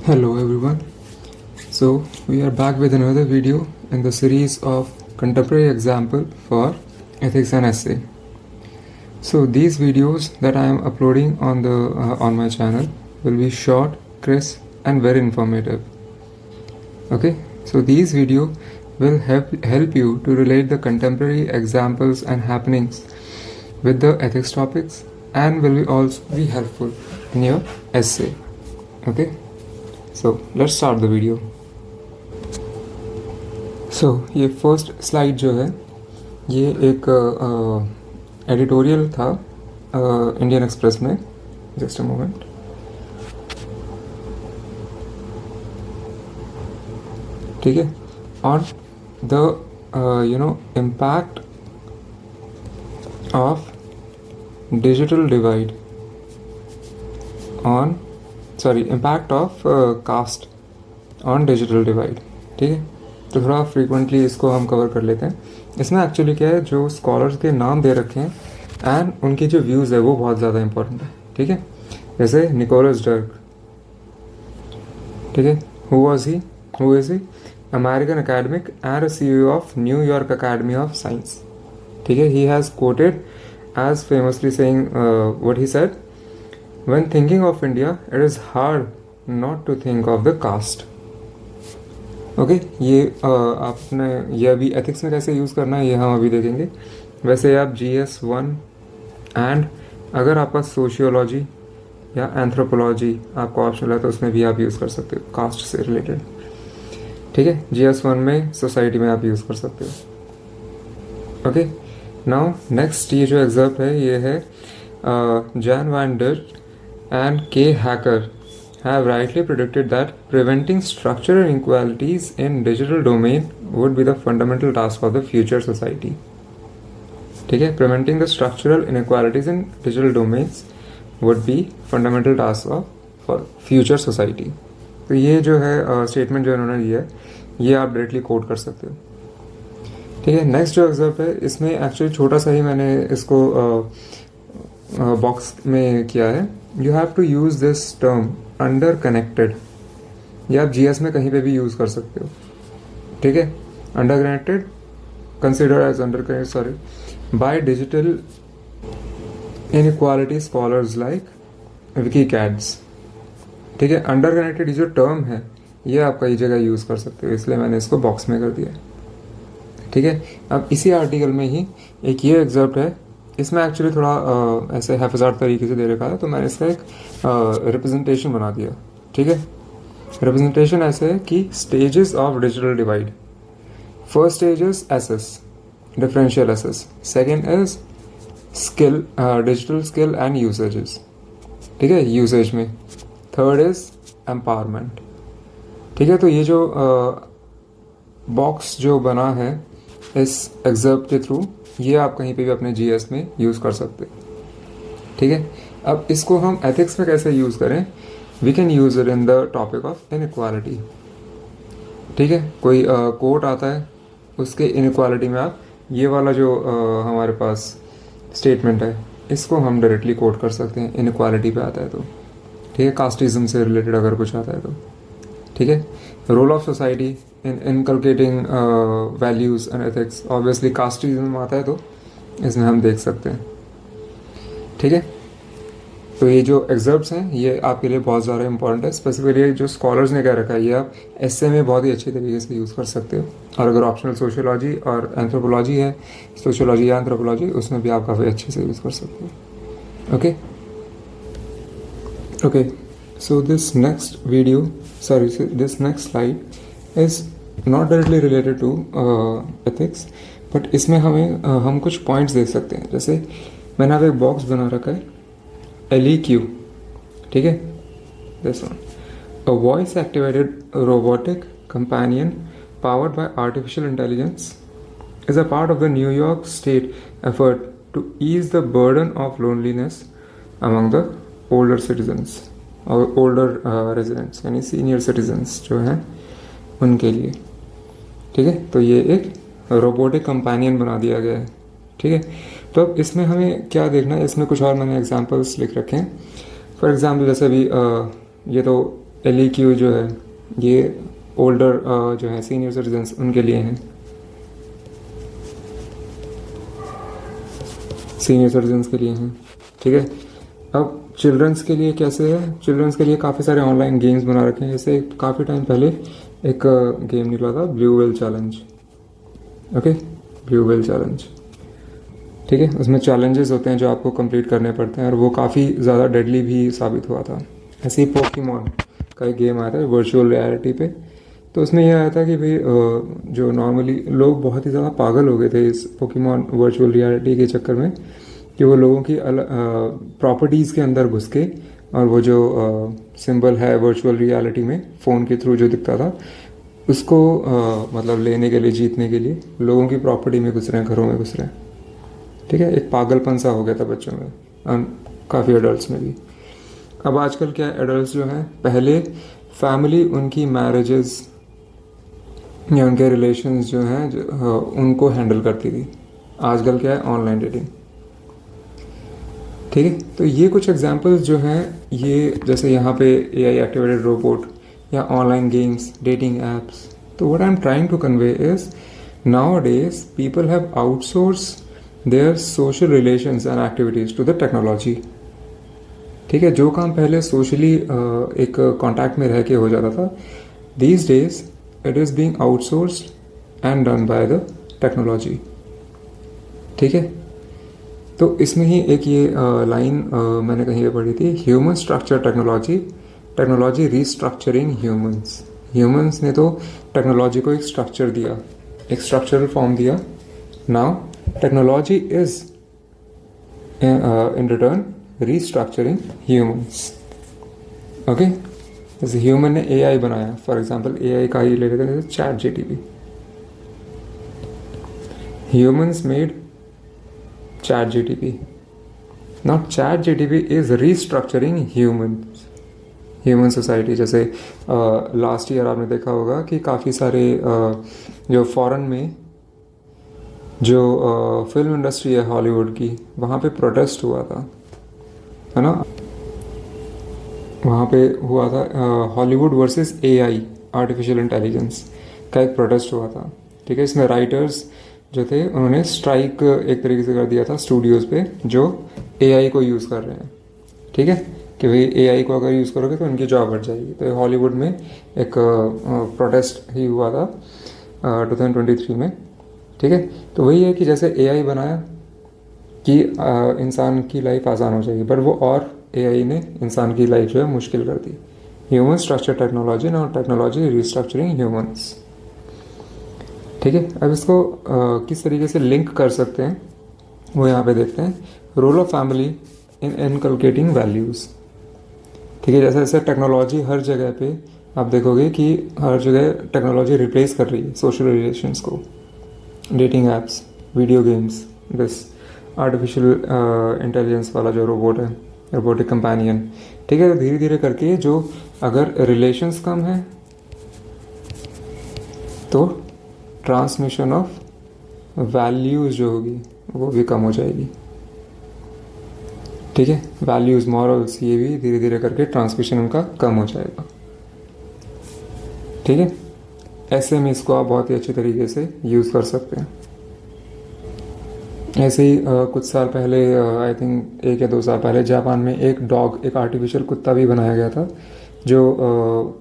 Hello everyone. So we are back with another video in the series of contemporary example for ethics and essay. So these videos that I am uploading on my channel will be short, crisp and very informative. Okay, so these videos will help you to relate the contemporary examples and happenings with the ethics topics and will be also be helpful in your essay. Okay, so let's start the video. So ये first slide जो है ये एक editorial था Indian Express में. Just a moment. ठीक है, on the impact of digital divide on impact of caste on digital divide. ठीक है, तो थोड़ा फ्रीक्वेंटली इसको हम कवर कर लेते हैं. इसमें एक्चुअली क्या है, जो स्कॉलर्स के नाम दे रखे हैं एंड उनके जो व्यूज़ है वो बहुत ज़्यादा इंपॉर्टेंट है. ठीक है, जैसे निकोलस डर्क. ठीक है, who is he? American academic and CEO of New York academy of science. ठीक है, he has quoted as famously saying what he said, when thinking of India it is hard not to think of the caste. Okay, ये आपने ये अभी ethics में कैसे use करना है ये हम अभी देखेंगे. वैसे आप GS1 एंड अगर आपका सोशियोलॉजी या एंथ्रोपोलॉजी आपको ऑप्शनल है तो उसमें भी आप यूज़ कर सकते हो कास्ट से रिलेटेड. ठीक है, GS1 में सोसाइटी में आप यूज़ कर सकते हो. ओके, नाउ नेक्स्ट ये जो एग्जर्प है ये है जैन वैन डर्ट एंड के hacker have rightly predicted that preventing structural inequalities in digital domain would be the fundamental task of the future society. ठीक है, preventing the structural inequalities in digital domains would be fundamental task of for future society. तो ये जो है statement जो इन्होंने दिया है ये आप डायरेक्टली कोट कर सकते हो. ठीक है, नेक्स्ट जो एग्जर्प है इसमें एक्चुअली छोटा सा ही मैंने इसको बॉक्स में किया है. You have to use this term under connected. ये आप GS में कहीं पे भी यूज कर सकते हो. ठीक है, under connected consider as under connected sorry by digital inequality scholars like विकीकैड्स. ठीक है, अंडर कनेक्टेड ये जो टर्म है ये आप कई जगह यूज कर सकते हो, इसलिए मैंने इसको बॉक्स में कर दिया. ठीक है, अब इसी आर्टिकल में ही एक ये एग्जर्प्ट है. इसमें एक्चुअली थोड़ा ऐसे हैफजार्ड तरीके से दे रखा है तो मैंने इसका एक रिप्रेजेंटेशन बना दिया. ठीक है, रिप्रेजेंटेशन ऐसे है कि stages of digital divide. First stage is access, differential access. Second is skill, digital skill and usages. ठीक है, यूसेज में. Third is empowerment. ठीक है, तो ये जो बॉक्स जो बना है इस एग्जर्प के थ्रू ये आप कहीं पे भी अपने GS में यूज़ कर सकते हैं. ठीक है, अब इसको हम एथिक्स में कैसे यूज़ करें, we can use it in the topic of inequality. ठीक है, कोई कोट आता है उसके इनइक्वालिटी में आप ये वाला जो हमारे पास स्टेटमेंट है इसको हम डायरेक्टली कोट कर सकते हैं इनइक्वालिटी पे आता है तो. ठीक है, कास्टिज्म से रिलेटेड अगर कुछ आता है तो. ठीक है, role of society in inculcating values and ethics. Obviously casteism आता है तो इसमें हम देख सकते हैं. ठीक है, तो ये जो एग्जर्प्स हैं ये आपके लिए बहुत ज़्यादा इंपॉर्टेंट है. स्पेसिफिकली जो स्कॉलर्स ने कह रखा है ये आप एसे में बहुत ही अच्छे तरीके से यूज़ कर सकते हो. और अगर ऑप्शनल सोशियोलॉजी और एंथ्रोपोलॉजी है, सोशियोलॉजी या एंथ्रोपोलॉजी, उसमें भी आप काफ़ी अच्छे से यूज़ कर सकते हो. Okay okay, so this next next slide is not directly related to ethics, but इसमें हम कुछ पॉइंट्स देख सकते हैं. जैसे मैंने अब एक बॉक्स बना रखा है LEQ. ठीक है, this one, a voice activated robotic companion powered by artificial intelligence is a part of the New York State effort to ease the burden of loneliness among the older citizens और older residents यानी senior citizens जो हैं उनके लिए. ठीक है, तो ये एक रोबोटिक कंपेनियन बना दिया गया है. ठीक है, तो अब इसमें हमें क्या देखना है, इसमें कुछ और मैंने एग्जांपल्स लिख रखे हैं. फॉर एग्जांपल जैसे अभी ये तो LEQ जो है ये ओल्डर जो है सीनियर सिटीजन्स उनके लिए हैं, सीनियर सिटीजन्स के लिए हैं। ठीक है, अब चिल्ड्रंस के लिए कैसे है? चिल्ड्रंस के लिए काफ़ी सारे ऑनलाइन गेम्स बना रखे हैं। जैसे काफ़ी टाइम पहले एक गेम निकला था, blue whale challenge. Okay, blue whale challenge, ठीक है, उसमें चैलेंजेस होते हैं जो आपको कंप्लीट करने पड़ते हैं और वो काफ़ी ज़्यादा डेडली भी साबित हुआ था। ऐसे ही पोकेमॉन का एक गेम आया था वर्चुअल रियलिटी पे, तो उसमें यह आया था कि भाई जो नॉर्मली लोग बहुत ही ज़्यादा पागल हो गए थे इस पोकेमॉन वर्चुअल रियलिटी के चक्कर में, कि वो लोगों की प्रॉपर्टीज़ के अंदर घुस के और वो जो सिंबल है वर्चुअल रियलिटी में फ़ोन के थ्रू जो दिखता था उसको मतलब लेने के लिए, जीतने के लिए लोगों की प्रॉपर्टी में घुस रहे हैं, घरों में घुस रहे हैं। ठीक है, एक पागलपन सा हो गया था बच्चों में और काफ़ी एडल्ट्स में भी। अब आजकल क्या एडल्ट्स जो हैं, पहले फैमिली उनकी मैरिजेस या उनके रिलेशंस जो हैं उनको हैंडल करती थी, आजकल क्या है, ऑनलाइन डेटिंग। ठीक है, तो ये कुछ एग्जांपल्स जो हैं, ये जैसे यहाँ पे AI एक्टिवेटेड रोबोट या ऑनलाइन गेम्स, डेटिंग एप्स। तो what I am trying to convey is nowadays people have outsource their social relations and activities to the technology. ठीक है, जो काम पहले सोशली एक कॉन्टैक्ट में रह के हो जाता था, these days it is being outsourced and done by the technology. ठीक है, तो इसमें ही एक ये लाइन मैंने कहीं पे पढ़ी थी, human structure technology, technology restructuring humans. Humans ने तो टेक्नोलॉजी को एक स्ट्रक्चर दिया, एक स्ट्रक्चरल फॉर्म दिया। Now technology is in return restructuring humans. Okay, जैसे ह्यूमन ने AI बनाया, फॉर एग्जाम्पल AI का ही ले लेते हैं, ChatGPT। Humans made ChatGPT. Now ChatGPT is restructuring human society. जैसे लास्ट ईयर आपने देखा होगा कि काफ़ी सारे जो फॉरेन में जो फिल्म इंडस्ट्री है हॉलीवुड की, वहाँ पे प्रोटेस्ट हुआ था, है ना। वहाँ पे हुआ था Hollywood versus AI, artificial intelligence का एक प्रोटेस्ट हुआ था। ठीक है, इसमें राइटर्स जो थे उन्होंने स्ट्राइक एक तरीके से कर दिया था स्टूडियोज़ पे जो AI को यूज़ कर रहे हैं। ठीक है, कि भाई AI को अगर यूज़ करोगे तो उनकी जॉब हट जाएगी। तो हॉलीवुड में एक प्रोटेस्ट ही हुआ था 2023 में। ठीक है, तो वही है कि जैसे AI बनाया कि इंसान की लाइफ आसान हो जाएगी, बट वो और AI ने इंसान की लाइफ जो है मुश्किल कर दी। Human structure technology, now technology restructuring humans. ठीक है, अब इसको किस तरीके से लिंक कर सकते हैं वो यहाँ पे देखते हैं। Role of family in inculcating values. ठीक है, जैसे जैसे टेक्नोलॉजी हर जगह पे आप देखोगे कि हर जगह टेक्नोलॉजी रिप्लेस कर रही है सोशल रिलेशंस को, dating apps, video games, this artificial intelligence वाला जो रोबोट है, रोबोटिक कंपेनियन। ठीक है, धीरे धीरे करके जो अगर रिलेशंस कम है तो ट्रांसमिशन ऑफ वैल्यूज़ जो होगी वो भी कम हो जाएगी। ठीक है, वैल्यूज़, मॉरल्स, ये भी धीरे धीरे करके ट्रांसमिशन उनका कम हो जाएगा। ठीक है, ऐसे में इसको आप बहुत ही अच्छे तरीके से यूज़ कर सकते हैं। ऐसे ही कुछ साल पहले, आई थिंक 1 या 2 साल पहले, जापान में एक डॉग, एक आर्टिफिशियल कुत्ता भी बनाया गया था जो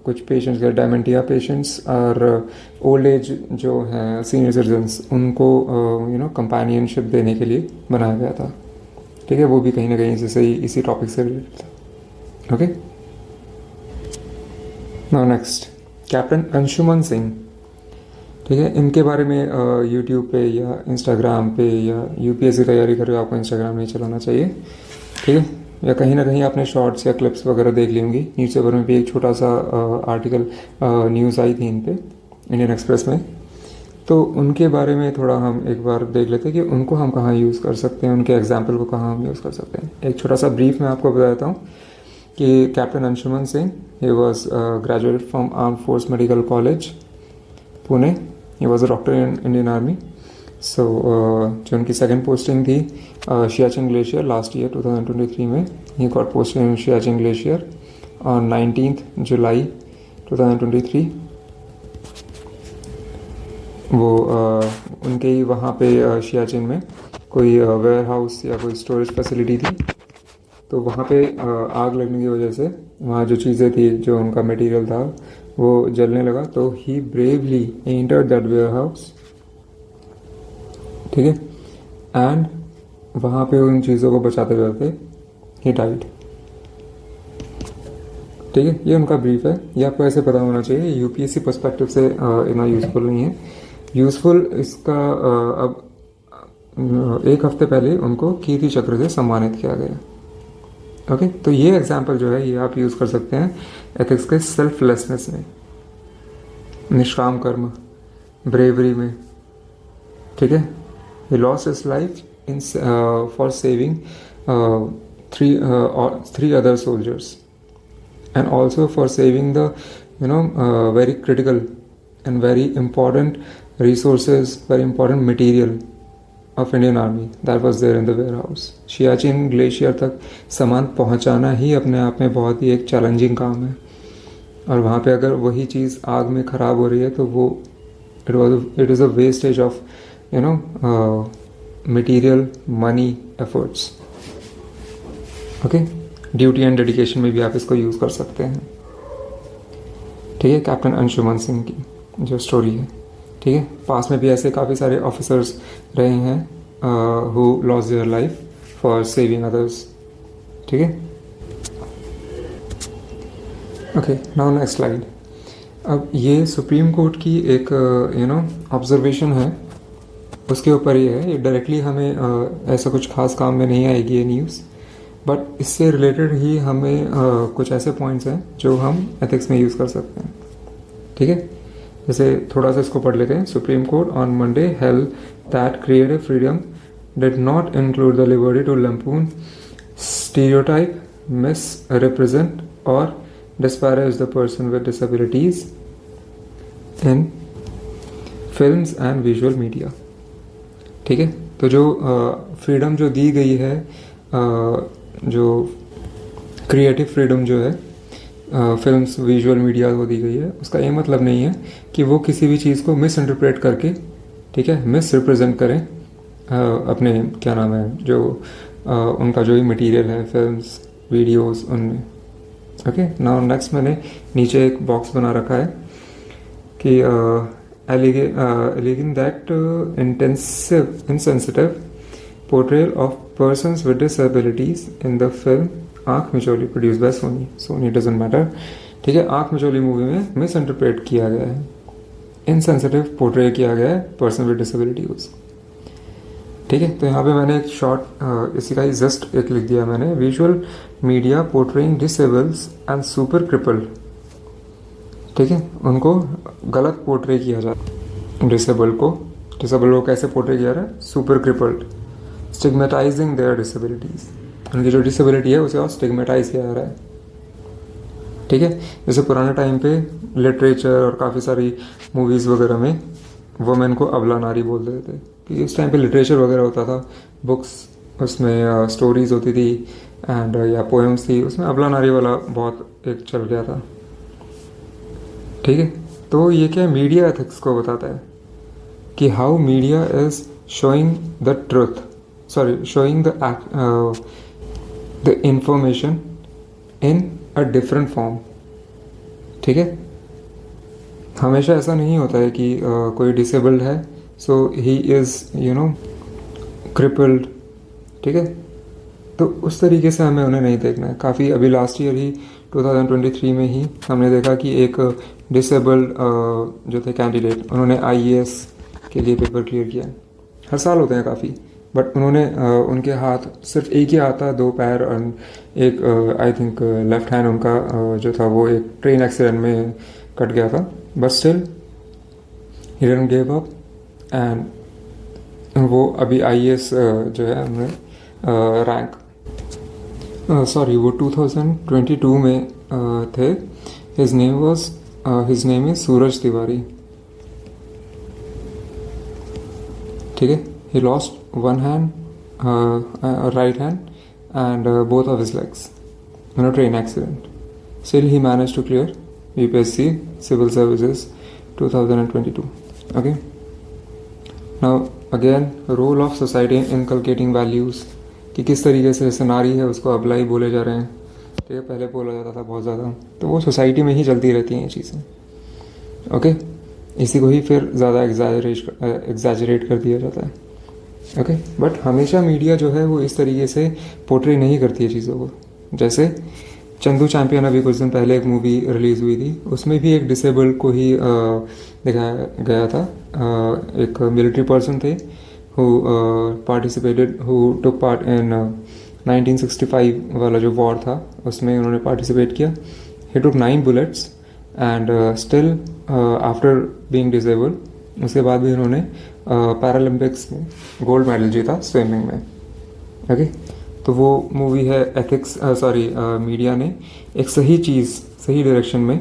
कुछ पेशेंट्स के, डायमेंटिया पेशेंट्स और ओल्ड एज जो हैं सीनियर सिटीजन्स, उनको कंपेनियनशिप देने के लिए बनाया गया था। ठीक है, वो भी कहीं ना कहीं से इसी टॉपिक से रिलेटेड था। Okay, now next, captain Anshuman Singh. ठीक है, इनके बारे में यूट्यूब पे या इंस्टाग्राम पे या UPSC तैयारी कर रहे हो, आपको इंस्टाग्राम नहीं चलाना चाहिए। ठीक है, या कहीं ना कहीं आपने शॉर्ट्स या क्लिप्स वगैरह देख ली होंगी। न्यूज़पेपर में भी एक छोटा सा आर्टिकल, न्यूज़ आई थी इन पे, इंडियन एक्सप्रेस में। तो उनके बारे में थोड़ा हम एक बार देख लेते हैं कि उनको हम कहाँ यूज़ कर सकते हैं, उनके एग्जाम्पल को कहाँ हम यूज़ कर सकते हैं। एक छोटा सा ब्रीफ मैं आपको बता देता हूँ कि captain Anshuman Singh, he was graduated from arm force medical college Pune. He was a doctor in Indian army. So जो उनकी सेकंड पोस्टिंग थी सियाचिन ग्लेशियर लास्ट ईयर 2023 में, he got posted in Siachen glacier on 19th July 2023. वो उनके ही वहाँ पे सियाचिन में कोई वेयर हाउस या कोई स्टोरेज फैसिलिटी थी, तो वहाँ पे आग लगने की वजह से वहाँ जो चीज़ें थी, जो उनका मटेरियल था, वो जलने लगा. तो he bravely entered that warehouse, ठीक है, एंड वहाँ पे उन चीज़ों को बचाते बचाते ही डाइड. ठीक है, ये उनका ब्रीफ है. ये आपको ऐसे पता होना चाहिए. यूपीएससी पर्सपेक्टिव से इतना यूज़फुल नहीं है. यूज़फुल इसका अब एक हफ्ते पहले उनको कीर्ति चक्र से सम्मानित किया गया. ओके, तो ये एग्जाम्पल जो है ये आप यूज़ कर सकते हैं एथिक्स के सेल्फलेसनेस में, निष्काम कर्म, ब्रेवरी में. ठीक है, he lost his life in for saving three other soldiers, and also for saving the very critical and very important resources, very important material of Indian Army that was there in the warehouse. Siachen glacier तक सामान पहुंचाना ही अपने आप में बहुत ही एक challenging काम है, और वहाँ पे अगर वही चीज़ आग में ख़राब हो रही है तो वो it is a wastage of material, money, efforts. Okay, duty and dedication में भी आप इसको यूज़ कर सकते हैं. ठीक है, कैप्टन अंशुमन सिंह की जो स्टोरी है. ठीक है, पास में भी ऐसे काफ़ी सारे ऑफिसर्स रहे हैं who loss their life for saving others. ठीक है, ओके, नाउ नेक्स्ट स्लाइड. अब ये सुप्रीम कोर्ट की एक ऑब्जर्वेशन है, उसके ऊपर ही है. ये डायरेक्टली हमें ऐसा कुछ खास काम में नहीं आएगी ये न्यूज़, बट इससे रिलेटेड ही हमें कुछ ऐसे पॉइंट्स हैं जो हम एथिक्स में यूज़ कर सकते हैं. ठीक है, जैसे थोड़ा सा इसको पढ़ लेते हैं. Supreme court on Monday held that creative freedom did not include the liberty to lampoon, stereotype, misrepresent or disparage the person with disabilities in films and visual media. ठीक है, तो जो फ्रीडम जो दी गई है, जो क्रिएटिव फ्रीडम जो है फिल्म्स विजुअल मीडिया को दी गई है, उसका ये मतलब नहीं है कि वो किसी भी चीज़ को मिस इंटरप्रेट करके, ठीक है, मिस रिप्रेजेंट करें अपने क्या नाम है जो उनका जो भी मटेरियल है, फिल्म्स, वीडियोस, उनमें. ओके, नाउ नेक्स्ट मैंने नीचे एक बॉक्स बना रखा है कि alleging that insensitive portrayal of persons with disabilities in the film आँख मिचौली produced by Sony doesn't matter. ठीक है, आँख मिचौली मूवी में मिस इंटरप्रेट किया गया है, इनसेंसिटिव पोर्ट्रे किया गया है पर्सन विद डिसेबिलिटीज. ठीक है, तो यहाँ पे मैंने एक शॉर्ट इसी का ही जस्ट एक लिख दिया मैंने. Visual media portraying disables and super crippled. ठीक है, उनको गलत पोर्ट्रे किया जाता है. डिसेबल को कैसे पोर्ट्रे किया रहा है? Super crippled, stigmatizing their disabilities. उनकी जो डिसेबिलिटी है उसे और स्टिग्मेटाइज किया जा रहा है. ठीक है, जैसे पुराने टाइम पे लिटरेचर और काफ़ी सारी मूवीज़ वगैरह में वुमेन को अबला नारी बोल देते थे, कि इस टाइम पे लिटरेचर वगैरह होता था, बुक्स, उसमें स्टोरीज होती थी एंड या पोएम्स थी, उसमें अबला नारी वाला बहुत एक चल गया था. ठीक है, तो ये क्या मीडिया एथिक्स को बताता है कि how media is showing the truth, showing the information in a different form. ठीक है, हमेशा ऐसा नहीं होता है कि कोई डिसेबल्ड है सो ही इज़ क्रिपल्ड. ठीक है, तो उस तरीके से हमें उन्हें नहीं देखना है. काफ़ी अभी लास्ट ईयर ही 2023 में ही हमने देखा कि एक डिसेबल्ड जो थे कैंडिडेट, उन्होंने IAS के लिए पेपर क्लियर किया. हर साल होते हैं काफ़ी, बट उन्होंने उनके हाथ सिर्फ एक ही हाथ था, 2 पैर और एक आई थिंक लेफ्ट हैंड उनका जो था वो एक ट्रेन एक्सीडेंट में कट गया था. But still he didn't give up and वो अभी IAS जो है उन्होंने रैंक वो 2022 में थे. हिज नेम इज सूरज तिवारी. ठीक है, he lost one hand, right hand and both of his legs in a train accident. Still, he managed to clear UPSC Civil Services 2022. Okay. Now again, role of society in inculcating values, कि किस तरीके से जैसे नारी है उसको अबलाई बोले जा रहे हैं, ठीक है, पहले बोला जाता था बहुत ज़्यादा, तो वो सोसाइटी में ही चलती रहती हैं ये चीज़ें. ओके, इसी को ही फिर ज़्यादा एग्जैजरेट कर दिया जाता है. ओके, बट हमेशा मीडिया जो है वो इस तरीके से पोर्ट्रे नहीं करती है चीज़ों को. जैसे चंदू चैंपियन अभी कुछ दिन पहले एक मूवी रिलीज़ हुई थी, उसमें भी एक डिसेबल्ड को ही दिखाया गया था. एक मिलिट्री पर्सन थे who participated, who took part in 1965 वाला जो वॉर था उसमें उन्होंने पार्टिसिपेट किया. ही टुक 9 bullets and still after being disabled, उसके बाद भी उन्होंने पैरालंपिक्स में गोल्ड मेडल जीता स्विमिंग में. ओके, तो वो मूवी है एथिक्स, मीडिया ने एक सही चीज़ सही डायरेक्शन में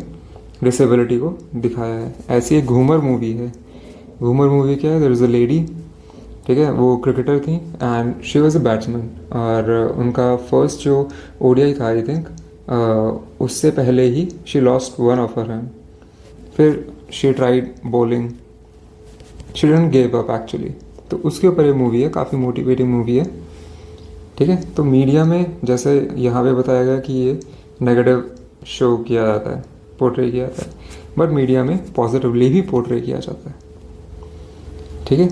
डिसेबिलिटी को दिखाया है. ऐसी एक घूमर मूवी है. घूमर मूवी क्या है, देयर इज़ अ लेडी, ठीक है, वो क्रिकेटर थी and she was a batsman, और उनका फर्स्ट जो ओडीआई था आई थिंक, उससे पहले ही she lost one of her hand. फिर she tried bowling, she didn't give up actually. तो उसके ऊपर ये मूवी है, काफ़ी मोटिवेटिंग मूवी है. ठीक है, तो मीडिया में जैसे यहाँ पे बताया गया कि ये नेगेटिव शो किया जाता है, पोर्ट्रे किया जाता है, बट मीडिया में पॉजिटिवली भी पोर्ट्रे किया जाता है. ठीक है,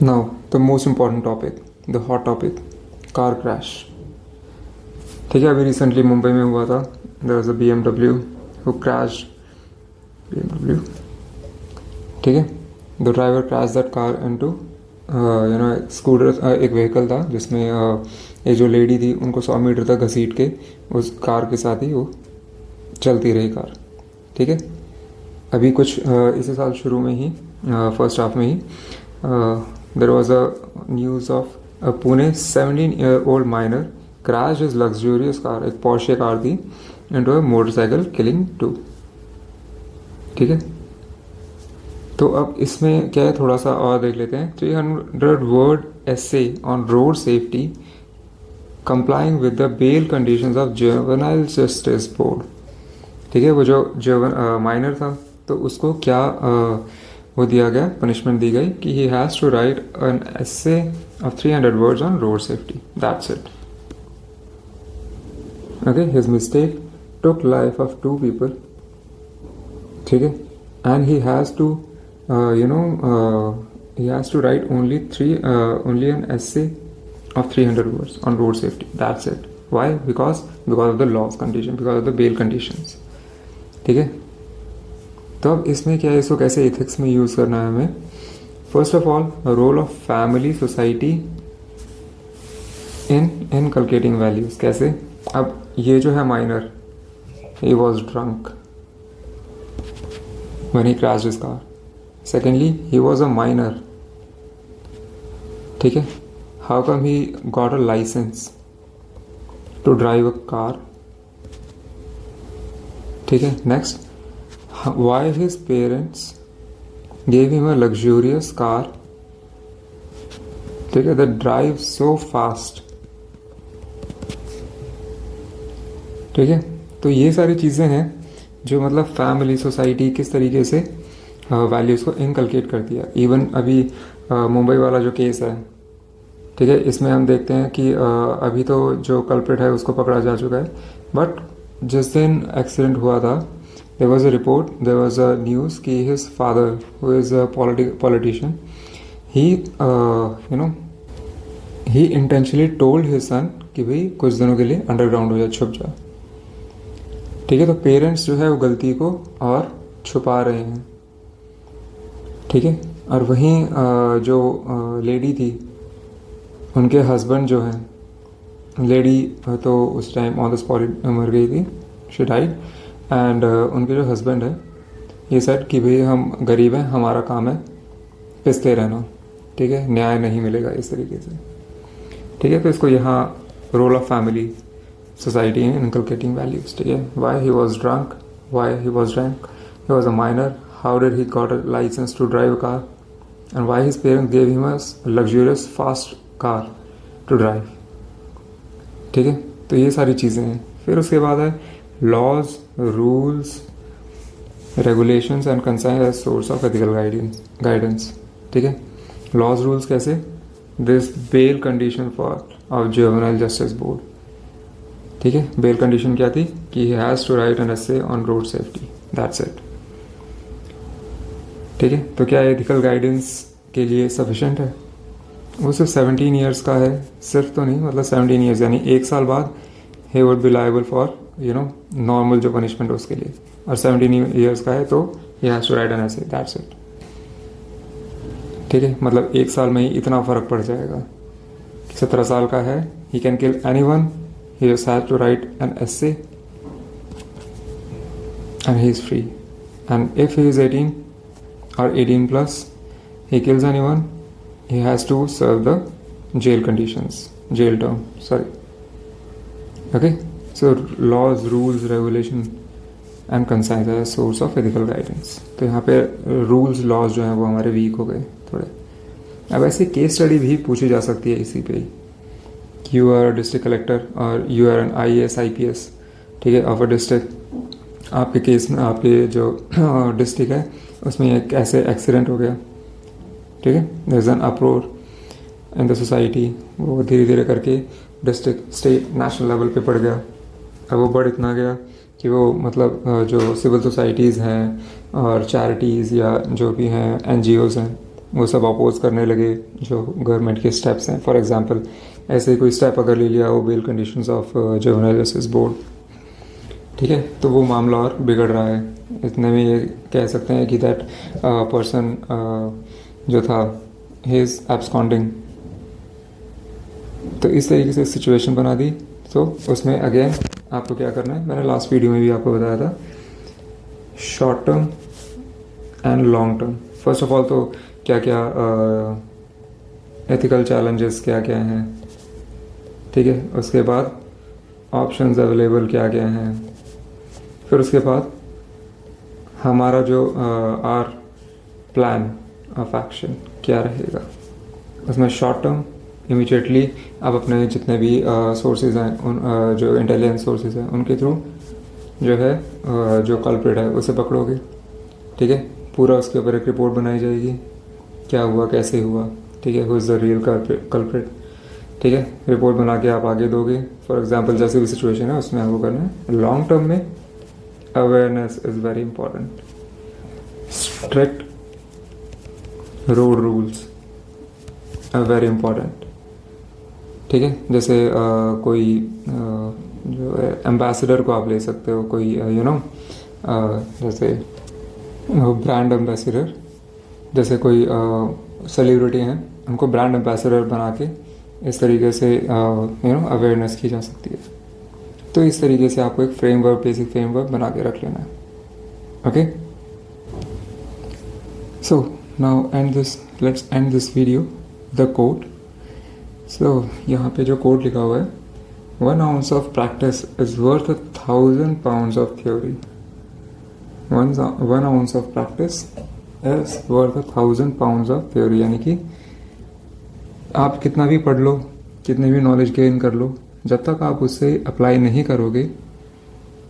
now the most important topic, the hot topic, car crash. ठीक है, अभी रिसेंटली मुंबई में हुआ था. There was a BMW who crash, BMW, ठीक है, the driver crash that car into scooter, एक व्हीकल था जिसमें ये जो लेडी थी उनको 100 मीटर तक घसीट के उस कार के साथ ही वो चलती रही कार. ठीक है, अभी कुछ इसी साल शुरू में ही, फर्स्ट हाफ में ही, there was a news of Pune 17-year-old minor crash his luxurious car, एक पोर्शे कार थी, इनटू अ मोटरसाइकिल किलिंग 2. ठीक है, तो अब इसमें क्या है, थोड़ा सा और देख लेते हैं. 300-word essay on road safety complying with the bail conditions of juvenile justice board. ठीक है, वो जो माइनर था तो उसको क्या वो दिया गया, पनिशमेंट दी गई कि he has to write an essay of 300 words on road safety. That's it. Okay, his mistake took life of 2 people. ठीक है, and he has to he has to write only an essay of 300 words on road safety. That's it. Why? Because of the laws condition, because of the bail conditions. ठीक है, तो अब इसमें क्या है, इसको कैसे एथिक्स में यूज़ करना है हमें. First of all, role of family society in inculcating values. कैसे, अब ये जो है minor, he was drunk when he crashed his car. Secondly, he was a minor. ठीक है, how come he got a license to drive a car? ठीक है, next, why his parents gave him a luxurious car, ठीक है, that drives so fast. ठीक है, तो ये सारी चीज़ें हैं जो मतलब फैमिली सोसाइटी किस तरीके से वैल्यूज़ को इनकलकेट करती है. इवन अभी मुंबई वाला जो केस है, ठीक है, इसमें हम देखते हैं कि अभी तो जो कल्प्रिट है उसको पकड़ा जा चुका है, बट जिस दिन एक्सीडेंट हुआ था there was a report, there was a news कि his father who is a politician, he intentionally told his son कि भाई कुछ दिनों के लिए अंडरग्राउंड हो जा, छुप जा. ठीक है, तो पेरेंट्स जो है वो गलती को और छुपा रहे हैं. ठीक है, और वहीं जो लेडी थी, उनके हस्बैंड जो हैं, लेडी तो उस टाइम ऑन द स्पॉट मर गई थी, शी डाइड, एंड उनके जो हस्बैंड है ये सेड कि भाई हम गरीब हैं, हमारा काम है पिसते रहना. ठीक है, न्याय नहीं मिलेगा इस तरीके से. ठीक है, तो इसको यहाँ role of family society in inculcating values. ठीक है, why he was drunk, he was a minor, how did he got a license to drive a car, and why his parents gave him a luxurious fast car to drive. ठीक है, तो ये सारी चीज़ें हैं. फिर उसके बाद है laws, rules, regulations and conscience as source of ethical guidance. ठीक है, लॉज रूल्स कैसे? This bail condition for of juvenile justice board. ठीक है, बेल कंडीशन क्या थी कि he has to write an essay on road safety, that's it. ठीक है, तो क्या एथिकल गाइडेंस के लिए सफिशेंट है? वो सिर्फ 17 ईयर्स का है, सिर्फ तो नहीं, मतलब 17 ईयर्स यानी 1 साल बाद he would be liable for normal जो पनिशमेंट है उसके लिए, और 17 ईयर्स का है तो he has to write an essay, that's it. ठीक है, मतलब 1 साल में ही इतना फ़र्क पड़ जाएगा. 17 साल का है, he can kill anyone, he just has to write an essay and he is free. And if he is 18 or 18 plus, he kills anyone, he has to serve the jail term. Okay, so laws, rules, regulation and conscience as a source of ethical guidance. तो यहाँ पे rules, laws जो हैं वो हमारे week हो गए थोड़े. अब ऐसे केस स्टडी भी पूछी जा सकती है इसी पे ही. You are a district collector और you are an IAS, IPS, ठीक है, of a district. आपके केस में आपके जो डिस्ट्रिक्ट है उसमें एक ऐसे एक्सीडेंट हो गया. ठीक है, there is an uproar in the society. वो धीरे धीरे करके डिस्ट्रिक्ट, स्टेट, नेशनल लेवल पे बढ़ गया. अब वो बढ़ इतना गया कि वो मतलब जो सिविल सोसाइटीज़ हैं और चैरिटीज़ या जो भी हैं NGOs हैं वो सब अपोज करने लगे जो गवर्नमेंट के स्टेप्स हैं. फॉर एग्जांपल ऐसे कोई स्टेप अगर ले लिया वो bail conditions of juvenile justice board. ठीक है, तो वो मामला और बिगड़ रहा है. इतने में ये कह सकते हैं कि दैट पर्सन जो था ही इज़ एब्सकॉन्डिंग. तो इस तरीके से सिचुएशन बना दी. तो उसमें अगेन आपको क्या करना है, मैंने लास्ट वीडियो में भी आपको बताया था, short term and long term. First of all तो क्या क्या एथिकल चैलेंजेस क्या क्या हैं. ठीक है, उसके बाद ऑप्शंस अवेलेबल क्या क्या हैं. फिर उसके बाद हमारा जो आर प्लान ऑफ एक्शन क्या रहेगा. उसमें शॉर्ट टर्म इमीडिएटली आप अपने जितने भी सोर्सेज हैं उन जो इंटेलिजेंस सोर्सेज हैं उनके थ्रू जो है जो कल्प्रिट है उसे पकड़ोगे. ठीक है, पूरा उसके ऊपर एक रिपोर्ट बनाई जाएगी, क्या हुआ, कैसे हुआ. ठीक है, who is the real culprit. ठीक है, रिपोर्ट बना के आप आगे दोगे. फॉर एग्जांपल जैसे भी सिचुएशन है उसमें आपको करना है. लॉन्ग टर्म में awareness is very important. Strict road rules are very important. ठीक है, जैसे कोई जो है एम्बेसडर को आप ले सकते हो, कोई जैसे ब्रांड एम्बेसडर, जैसे कोई सेलिब्रिटी हैं उनको ब्रांड एम्बेसडर बना के इस तरीके से अवेयरनेस की जा सकती है. तो इस तरीके से आपको एक फ्रेमवर्क, बेसिक फ्रेमवर्क बना के रख लेना है. Okay, so now let's end this video the quote. So यहाँ पे जो कोट लिखा हुआ है, 1 ounce of practice is worth 1,000 pounds of theory. 1 ounce of practice is worth 1,000 pounds of theory. यानी कि आप कितना भी पढ़ लो, कितनी भी नॉलेज गेन कर लो, जब तक आप उससे अप्लाई नहीं करोगे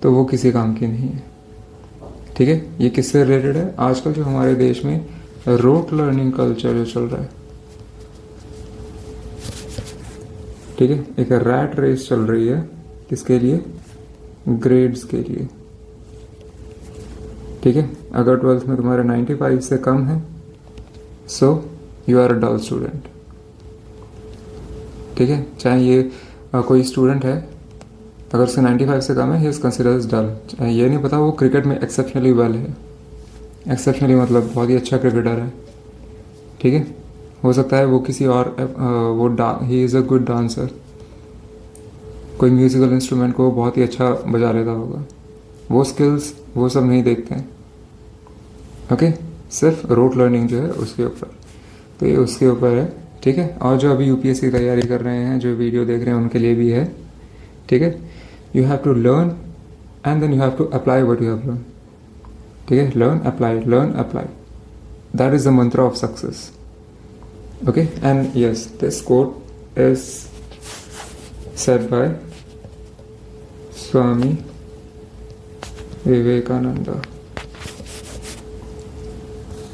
तो वो किसी काम की नहीं है. ठीक है, ये किससे रिलेटेड है? आजकल जो हमारे देश में रोट लर्निंग कल्चर जो चल रहा है. ठीक है, एक रैट रेस चल रही है. किसके लिए? ग्रेड्स के लिए. ठीक है, अगर 12th में तुम्हारे 95 से कम है so you are a dull student. ठीक है, चाहे ये कोई स्टूडेंट है, अगर उससे 95 से कम है, ही इज़ कंसिडर्ड डल. ये नहीं पता वो क्रिकेट में एक्सेप्शनली वेल है. एक्सेप्शनली मतलब बहुत ही अच्छा क्रिकेटर है. ठीक है, हो सकता है वो किसी और he is a good dancer, कोई म्यूज़िकल इंस्ट्रूमेंट को बहुत ही अच्छा बजा लेता होगा. वो स्किल्स वो सब नहीं देखते हैं. ओके, सिर्फ रोट लर्निंग जो है उसके ऊपर. तो ये उसके ऊपर है. ठीक है, और जो अभी UPSC की तैयारी कर रहे हैं, जो वीडियो देख रहे हैं, उनके लिए भी है. ठीक है, you have to learn and then you have to apply what you have learn. ठीक है, learn apply, that is the mantra of success. Okay, and yes, this quote is said by Swami Vivekananda.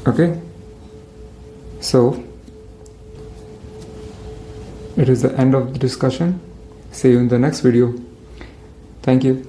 Okay, so it is the end of the discussion. See you in the next video. Thank you.